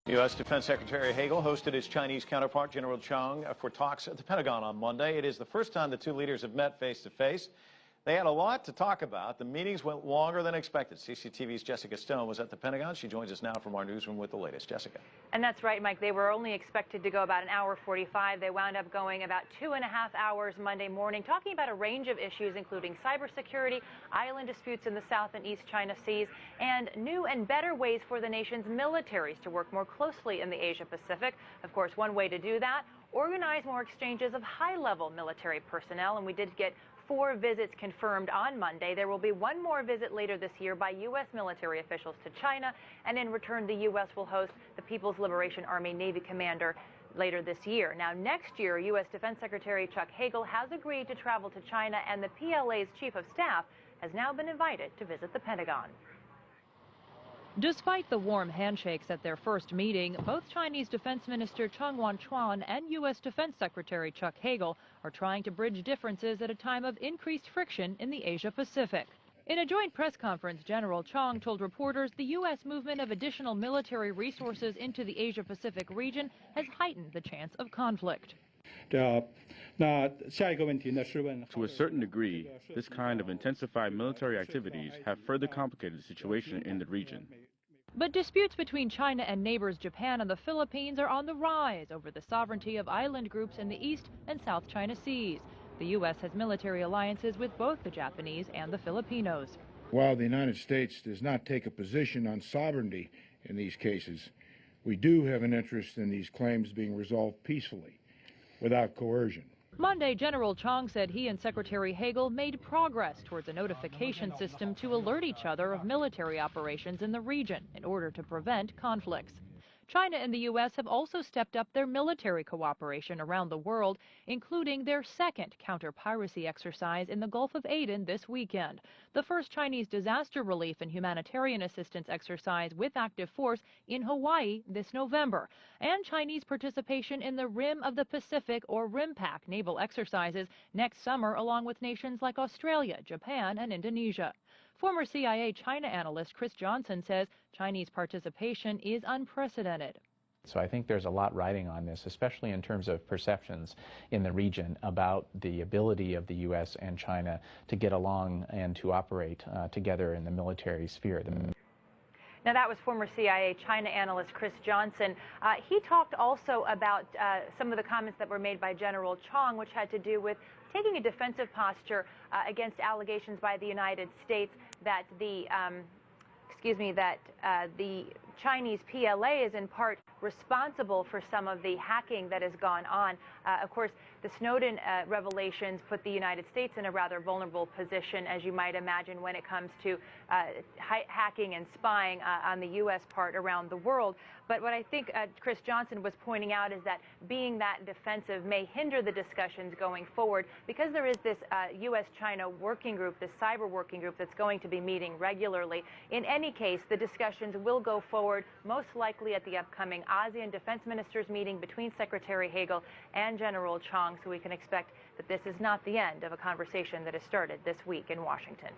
U.S. Defense Secretary Hagel hosted his Chinese counterpart, General Chang, for talks at the Pentagon on Monday. It is the first time the two leaders have met face-to-face. They had a lot to talk about. The meetings went longer than expected. CCTV's Jessica Stone was at the Pentagon. She joins us now from our newsroom with the latest. Jessica. And that's right, Mike. They were only expected to go about 1:45. They wound up going about 2.5 hours Monday morning, talking about a range of issues, including cybersecurity, island disputes in the South and East China Seas, and new and better ways for the nation's militaries to work more closely in the Asia Pacific. Of course, one way to do that, organize more exchanges of high-level military personnel, and we did get 4 visits confirmed on Monday. There will be one more visit later this year by U.S. military officials to China, and in return, the U.S. will host the People's Liberation Army Navy commander later this year. Now, next year, U.S. Defense Secretary Chuck Hagel has agreed to travel to China, and the PLA's chief of staff has now been invited to visit the Pentagon. Despite the warm handshakes at their first meeting, both Chinese Defense Minister Chang Wanchuan and U.S. Defense Secretary Chuck Hagel are trying to bridge differences at a time of increased friction in the Asia-Pacific. In a joint press conference, General Chang told reporters the U.S. movement of additional military resources into the Asia-Pacific region has heightened the chance of conflict. To a certain degree, this kind of intensified military activities have further complicated the situation in the region. But disputes between China and neighbors Japan and the Philippines are on the rise over the sovereignty of island groups in the East and South China Seas. The U.S. has military alliances with both the Japanese and the Filipinos. While the United States does not take a position on sovereignty in these cases, we do have an interest in these claims being resolved peacefully, without coercion. Monday, General Chang said he and Secretary Hagel made progress towards a notification system to alert each other of military operations in the region in order to prevent conflicts. China and the U.S. have also stepped up their military cooperation around the world, including their second counter-piracy exercise in the Gulf of Aden this weekend, the first Chinese disaster relief and humanitarian assistance exercise with active force in Hawaii this November, and Chinese participation in the Rim of the Pacific, or RIMPAC, naval exercises next summer along with nations like Australia, Japan, and Indonesia. Former CIA China analyst Chris Johnson says Chinese participation is unprecedented. So I think there's a lot riding on this, especially in terms of perceptions in the region about the ability of the U.S. and China to get along and to operate together in the military sphere. Now, that was former CIA China analyst Chris Johnson. He talked also about some of the comments that were made by General Chang, which had to do with taking a defensive posture against allegations by the United States that the Chinese PLA is in part responsible for some of the hacking that has gone on. Of course, the Snowden revelations put the United States in a rather vulnerable position, as you might imagine, when it comes to hacking and spying on the U.S. part around the world. But what I think Chris Johnson was pointing out is that being that defensive may hinder the discussions going forward, because there is this U.S.-China working group, this cyber working group that's going to be meeting regularly. In any case, the discussions will go forward, most likely at the upcoming ASEAN Defense Ministers meeting between Secretary Hagel and General Chang, so we can expect that this is not the end of a conversation that has started this week in Washington.